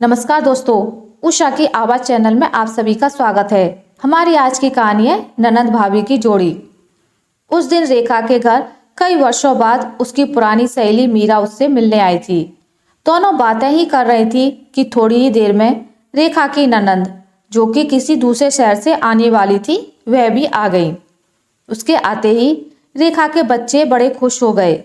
नमस्कार दोस्तों, उषा की आवाज चैनल में आप सभी का स्वागत है। हमारी आज की कहानी है ननद भाभी की जोड़ी। उस दिन रेखा के घर कई वर्षों बाद उसकी पुरानी सहेली मीरा उससे मिलने आई थी। दोनों बातें ही कर रही थी कि थोड़ी ही देर में रेखा की ननद, जो कि किसी दूसरे शहर से आने वाली थी, वह भी आ गई। उसके आते ही रेखा के बच्चे बड़े खुश हो गए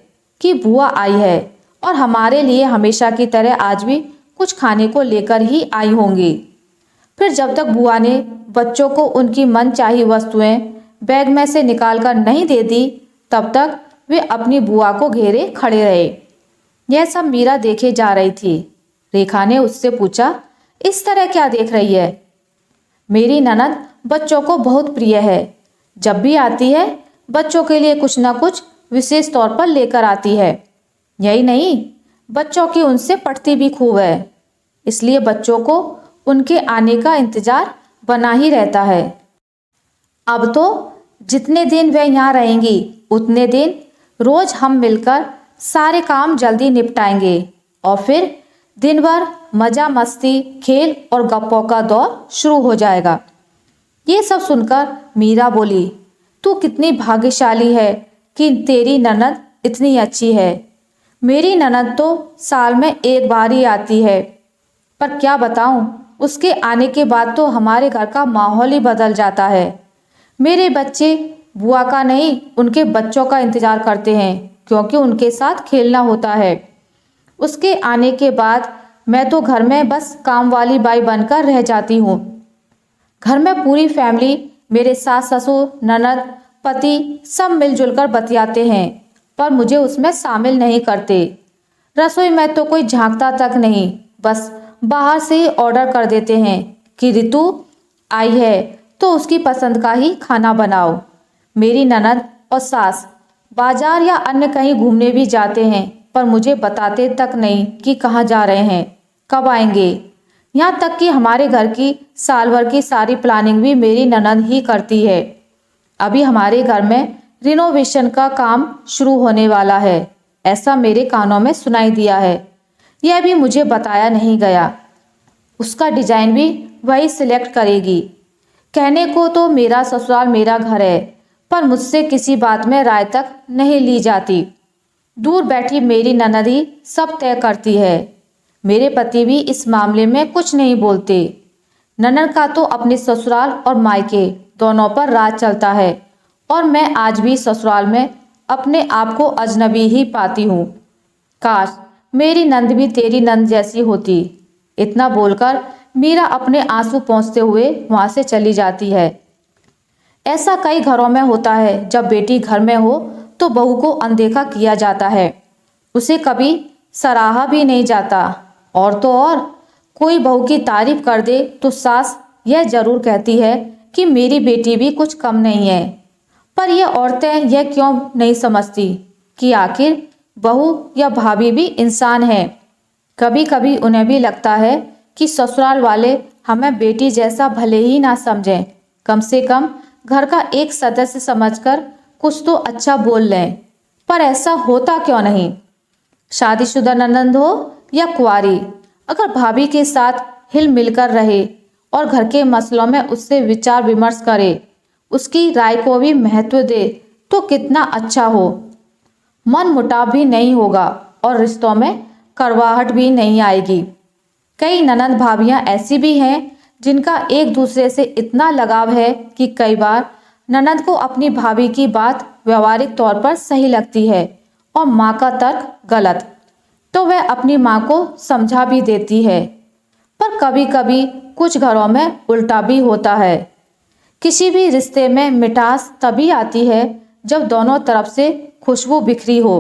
कि बुआ आई है और हमारे लिए हमेशा की तरह आज भी कुछ खाने को लेकर ही आई होंगी। फिर जब तक बुआ ने बच्चों को उनकी मनचाही वस्तुएं बैग में से निकालकर नहीं दे दी, तब तक वे अपनी बुआ को घेरे खड़े रहे। यह सब मीरा देखे जा रही थी। रेखा ने उससे पूछा, इस तरह क्या देख रही है? मेरी ननद बच्चों को बहुत प्रिय है। जब भी आती है बच्चों के लिए कुछ ना कुछ विशेष तौर पर लेकर आती है। यही नहीं, बच्चों की उनसे पटती भी खूब है, इसलिए बच्चों को उनके आने का इंतजार बना ही रहता है। अब तो जितने दिन वे यहाँ रहेंगी उतने दिन रोज हम मिलकर सारे काम जल्दी निपटाएंगे और फिर दिन भर मजा मस्ती, खेल और गप्पों का दौर शुरू हो जाएगा। ये सब सुनकर मीरा बोली, तू कितनी भाग्यशाली है कि तेरी ननद इतनी अच्छी है। मेरी ननद तो साल में एक बार ही आती है, पर क्या बताऊं, उसके आने के बाद तो हमारे घर का माहौल ही बदल जाता है। मेरे बच्चे बुआ का नहीं, उनके बच्चों का इंतजार करते हैं, क्योंकि उनके साथ खेलना होता है। उसके आने के बाद मैं तो घर में बस काम वाली बाई बनकर रह जाती हूँ। घर में पूरी फैमिली, मेरे सास ससुर, ननद, पति सब मिलजुल कर बतियाते हैं, पर मुझे उसमें शामिल नहीं करते। रसोई में तो कोई झांकता तक नहीं, बस बाहर से ही ऑर्डर कर देते हैं कि रितु आई है तो उसकी पसंद का ही खाना बनाओ। मेरी ननद और सास बाजार या अन्य कहीं घूमने भी जाते हैं, पर मुझे बताते तक नहीं कि कहाँ जा रहे हैं, कब आएंगे। यहाँ तक कि हमारे घर की साल भर की सारी प्लानिंग भी मेरी ननद ही करती है। अभी हमारे घर में रिनोवेशन का काम शुरू होने वाला है, ऐसा मेरे कानों में सुनाई दिया है। यह भी मुझे बताया नहीं गया। उसका डिजाइन भी वही सिलेक्ट करेगी। कहने को तो मेरा ससुराल मेरा घर है, पर मुझसे किसी बात में राय तक नहीं ली जाती। दूर बैठी मेरी ननद ही सब तय करती है। मेरे पति भी इस मामले में कुछ नहीं बोलते। ननद का तो अपने ससुराल और मायके दोनों पर राज चलता है, और मैं आज भी ससुराल में अपने आप को अजनबी ही पाती हूँ। काश मेरी नंद भी तेरी नंद जैसी होती। इतना बोलकर मीरा अपने आंसू पोंछते हुए वहां से चली जाती है। ऐसा कई घरों में होता है, जब बेटी घर में हो तो बहू को अनदेखा किया जाता है, उसे कभी सराहा भी नहीं जाता। और तो और, कोई बहू की तारीफ कर दे तो सास यह जरूर कहती है कि मेरी बेटी भी कुछ कम नहीं है। पर यह औरतें यह क्यों नहीं समझती कि आखिर बहू या भाभी भी इंसान है। कभी कभी उन्हें भी लगता है कि ससुराल वाले हमें बेटी जैसा भले ही ना समझें, कम से कम घर का एक सदस्य समझकर कुछ तो अच्छा बोल लें। पर ऐसा होता क्यों नहीं? शादीशुदा ननद हो या कुंवारी, अगर भाभी के साथ हिल मिलकर रहे और घर के मसलों में उससे विचार विमर्श करे, उसकी राय को भी महत्व दे, तो कितना अच्छा हो। मन मुटाव भी नहीं होगा और रिश्तों में कड़वाहट भी नहीं आएगी। कई ननद भाभियां ऐसी भी हैं जिनका एक दूसरे से इतना लगाव है कि कई बार ननद को अपनी भाभी की बात व्यवहारिक तौर पर सही लगती है और माँ का तर्क गलत, तो वह अपनी माँ को समझा भी देती है। पर कभी कभी कुछ घरों में उल्टा भी होता है। किसी भी रिश्ते में मिठास तभी आती है जब दोनों तरफ से खुशबू बिखरी हो।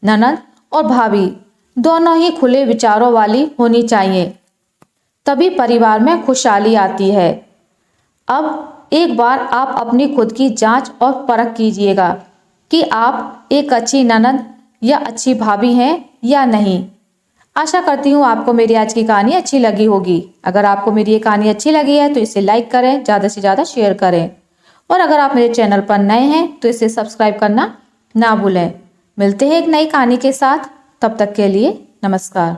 ननद और भाभी दोनों ही खुले विचारों वाली होनी चाहिए, तभी परिवार में खुशहाली आती है। अब एक बार आप अपनी खुद की जांच और परख कीजिएगा कि आप एक अच्छी ननद या अच्छी भाभी हैं या नहीं। आशा करती हूँ आपको मेरी आज की कहानी अच्छी लगी होगी। अगर आपको मेरी ये कहानी अच्छी लगी है तो इसे लाइक करें, ज़्यादा से ज़्यादा शेयर करें, और अगर आप मेरे चैनल पर नए हैं तो इसे सब्सक्राइब करना ना भूलें। मिलते हैं एक नई कहानी के साथ, तब तक के लिए नमस्कार।